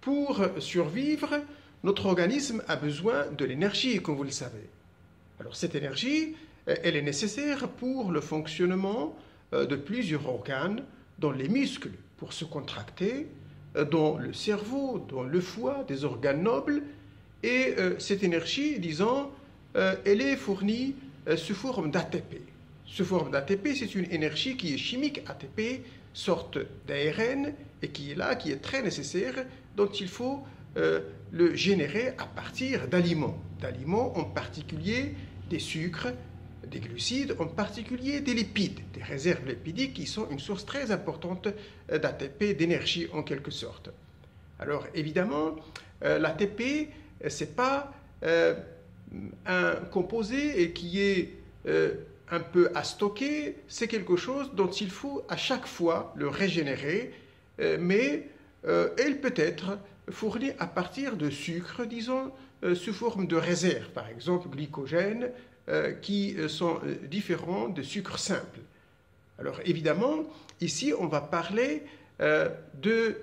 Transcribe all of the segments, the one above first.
Pour survivre, notre organisme a besoin de l'énergie, comme vous le savez. Alors cette énergie, elle est nécessaire pour le fonctionnement de plusieurs organes, dans les muscles, pour se contracter, dans le cerveau, dans le foie, des organes nobles. Et cette énergie, disons, elle est fournie sous forme d'ATP. Sous forme d'ATP, c'est une énergie qui est chimique. ATP, sorte d'ARN, et qui est là, qui est très nécessaire, dont il faut le générer à partir d'aliments. D'aliments en particulier des sucres, des glucides, en particulier des lipides, des réserves lipidiques qui sont une source très importante d'ATP, d'énergie en quelque sorte. Alors évidemment, l'ATP, ce n'est pas un composé qui est un peu à stocker, c'est quelque chose dont il faut à chaque fois le régénérer, mais elle peut être fournie à partir de sucre, disons, sous forme de réserve, par exemple glycogène, qui sont différents de sucre simple. Alors évidemment, ici on va parler de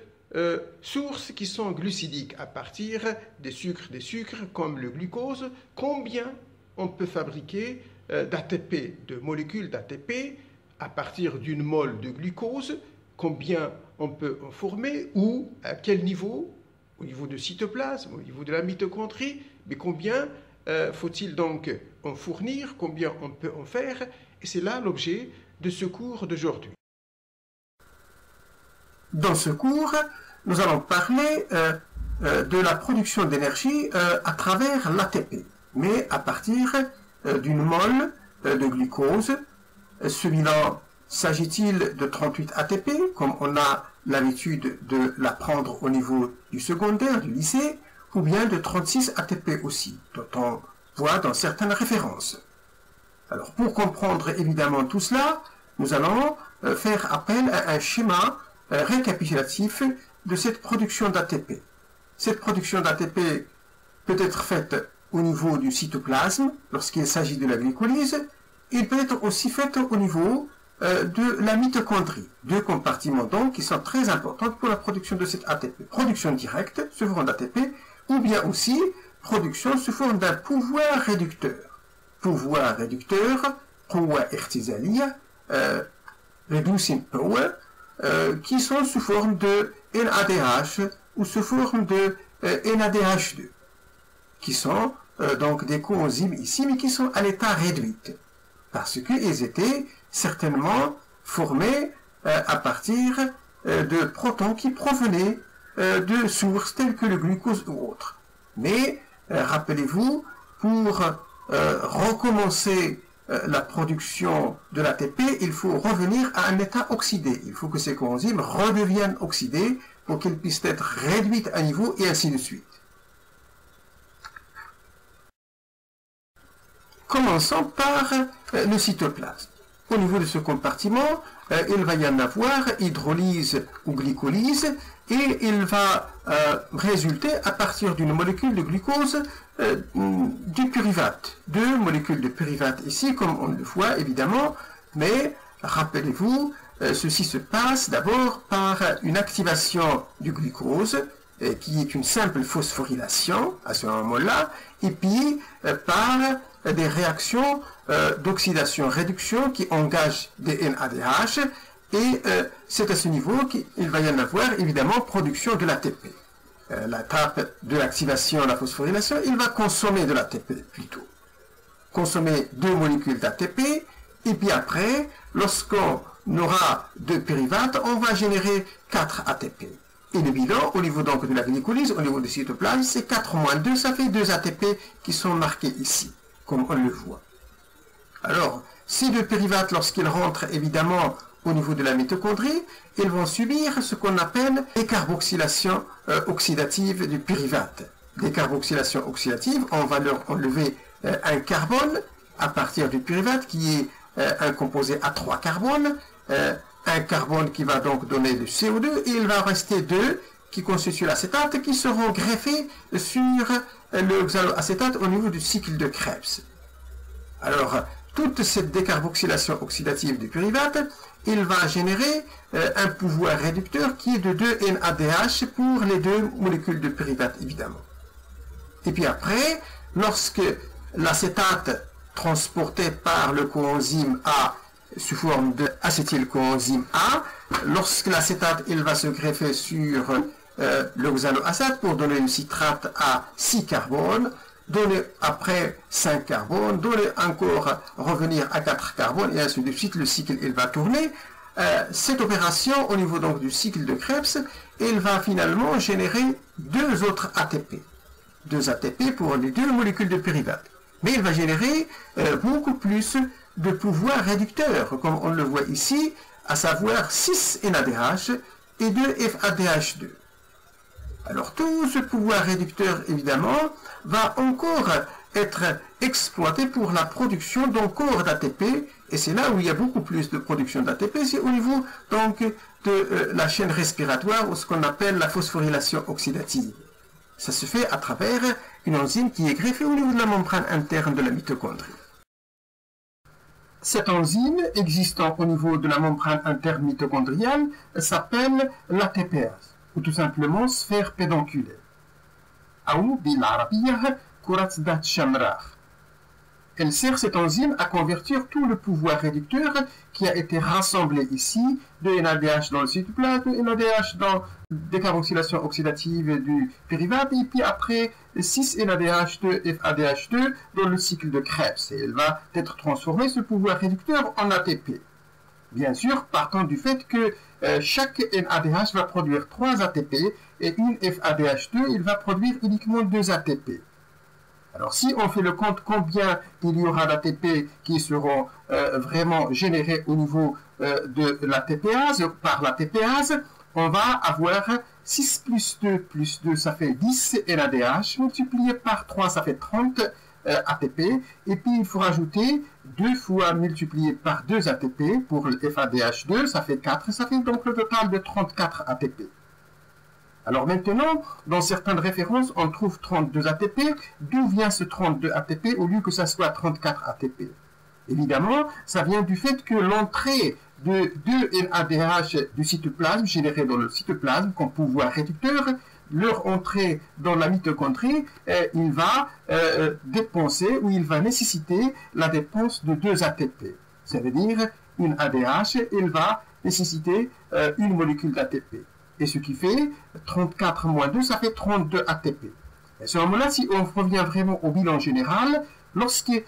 sources qui sont glucidiques à partir des sucres comme le glucose. Combien on peut fabriquer d'ATP, de molécules d'ATP à partir d'une mole de glucose? Combien on peut en former, ou à quel niveau? Au niveau du cytoplasme, au niveau de la mitochondrie, mais combien faut-il donc en fournir, combien on peut en faire? Et c'est là l'objet de ce cours d'aujourd'hui. Dans ce cours, nous allons parler de la production d'énergie à travers l'ATP, mais à partir d'une mole de glucose. Celui-là, s'agit-il de 38 ATP, comme on a l'habitude de l'apprendre au niveau du secondaire, du lycée, ou bien de 36 ATP aussi, dont on voit dans certaines références. Alors, pour comprendre évidemment tout cela, nous allons faire appel à un schéma récapitulatif de cette production d'ATP. Cette production d'ATP peut être faite au niveau du cytoplasme, lorsqu'il s'agit de la glycolyse. Il peut être aussi faite au niveau de la mitochondrie. Deux compartiments donc qui sont très importants pour la production de cette ATP. Production directe sous forme d'ATP, ou bien aussi production sous forme d'un pouvoir réducteur. Pouvoir réducteur, power ertisalia, reducing power, qui sont sous forme de NADH ou sous forme de NADH2, qui sont donc des coenzymes ici, mais qui sont à l'état réduit, parce qu'ils étaient certainement formés à partir de protons qui provenaient de sources telles que le glucose ou autres. Mais rappelez-vous, pour recommencer la production de l'ATP, il faut revenir à un état oxydé. Il faut que ces coenzymes redeviennent oxydés pour qu'ils puissent être réduits à niveau, et ainsi de suite. Commençons par le cytoplasme. Au niveau de ce compartiment, il va y en avoir hydrolyse ou glycolyse, et il va résulter à partir d'une molécule de glucose du pyruvate. Deux molécules de pyruvate ici, comme on le voit évidemment, mais rappelez-vous, ceci se passe d'abord par une activation du glucose, qui est une simple phosphorylation à ce moment-là, et puis par des réactions d'oxydation-réduction qui engagent des NADH, et c'est à ce niveau qu'il va y en avoir évidemment production de l'ATP. L'étape de l'activation, la phosphorylation, il va consommer de l'ATP plutôt. Consommer deux molécules d'ATP, et puis après, lorsqu'on aura deux pyruvates, on va générer 4 ATP. Et le bilan, au niveau donc de la glycolyse, au niveau du cytoplasme, c'est 4 moins 2, ça fait 2 ATP qui sont marqués ici, comme on le voit. Alors, ces deux pyruvates, lorsqu'ils rentrent évidemment au niveau de la mitochondrie, ils vont subir ce qu'on appelle décarboxylation oxydative du pyruvate. Décarboxylation oxydative, on va leur enlever un carbone à partir du pyruvate qui est un composé à 3 carbones, un carbone qui va donc donner du CO2, et il va rester 2 qui constituent l'acétate, qui seront greffés sur le oxaloacétate au niveau du cycle de Krebs. Alors, toute cette décarboxylation oxydative du pyruvate, il va générer un pouvoir réducteur qui est de 2 NADH pour les deux molécules de pyruvate, évidemment. Et puis après, lorsque l'acétate transporté par le coenzyme A sous forme d'acétylcoenzyme A, lorsque l'acétate il va se greffer sur l'oxaloacetate pour donner une citrate à 6 carbones, donner après 5 carbones, donner encore revenir à 4 carbones, et ainsi de suite, le cycle il va tourner. Cette opération, au niveau donc du cycle de Krebs, il va finalement générer 2 autres ATP. 2 ATP pour les deux molécules de pyruvate. Mais il va générer beaucoup plus de pouvoir réducteur, comme on le voit ici, à savoir 6 NADH et 2 FADH2. Alors tout ce pouvoir réducteur, évidemment, va encore être exploité pour la production d'encore d'ATP, et c'est là où il y a beaucoup plus de production d'ATP, c'est au niveau donc de la chaîne respiratoire, ou ce qu'on appelle la phosphorylation oxydative. Ça se fait à travers une enzyme qui est greffée au niveau de la membrane interne de la mitochondrie. Cette enzyme existant au niveau de la membrane interne mitochondriale s'appelle l'ATPase, ou tout simplement sphère pédonculaire. أو بالعربية كرة ذات شمراخ. Elle sert cette enzyme à convertir tout le pouvoir réducteur qui a été rassemblé ici, de NADH dans le cytoplasme, de NADH dans la décarboxylation oxydative du pyruvate, et puis après 6 NADH2 FADH2 dans le cycle de Krebs. Et elle va être transformée, ce pouvoir réducteur, en ATP. Bien sûr, partant du fait que chaque NADH va produire 3 ATP et une FADH2, il va produire uniquement 2 ATP. Alors, si on fait le compte combien il y aura d'ATP qui seront vraiment générés au niveau de la TPase, par la TPase, on va avoir 6 plus 2, ça fait 10 NADH, multiplié par 3, ça fait 30 ATP, et puis il faut rajouter 2 fois multiplié par 2 ATP pour le FADH2, ça fait 4, ça fait donc le total de 34 ATP. Alors maintenant, dans certaines références, on trouve 32 ATP. D'où vient ce 32 ATP au lieu que ça soit 34 ATP? Évidemment, ça vient du fait que l'entrée de 2 NADH du cytoplasme, générée dans le cytoplasme comme pouvoir réducteur, leur entrée dans la mitochondrie, il va dépenser ou il va nécessiter la dépense de 2 ATP. Ça veut dire une ADH, il va nécessiter une molécule d'ATP. Et ce qui fait 34 moins 2, ça fait 32 ATP. À ce moment-là, si on revient vraiment au bilan général, lorsqu'il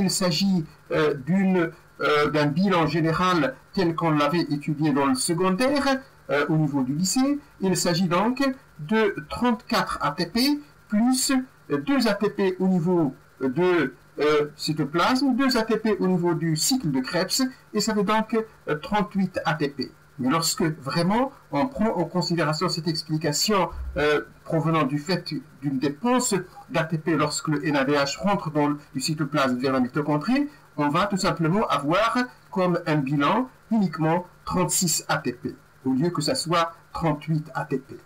s'agit d'un bilan général tel qu'on l'avait étudié dans le secondaire, au niveau du lycée, il s'agit donc de 34 ATP plus 2 ATP au niveau de cytoplasme, 2 ATP au niveau du cycle de Krebs, et ça fait donc 38 ATP. Mais lorsque vraiment on prend en considération cette explication provenant du fait d'une dépense d'ATP lorsque le NADH rentre dans le cytoplasme vers la mitochondrie, on va tout simplement avoir comme un bilan uniquement 36 ATP, au lieu que ça soit 38 ATP.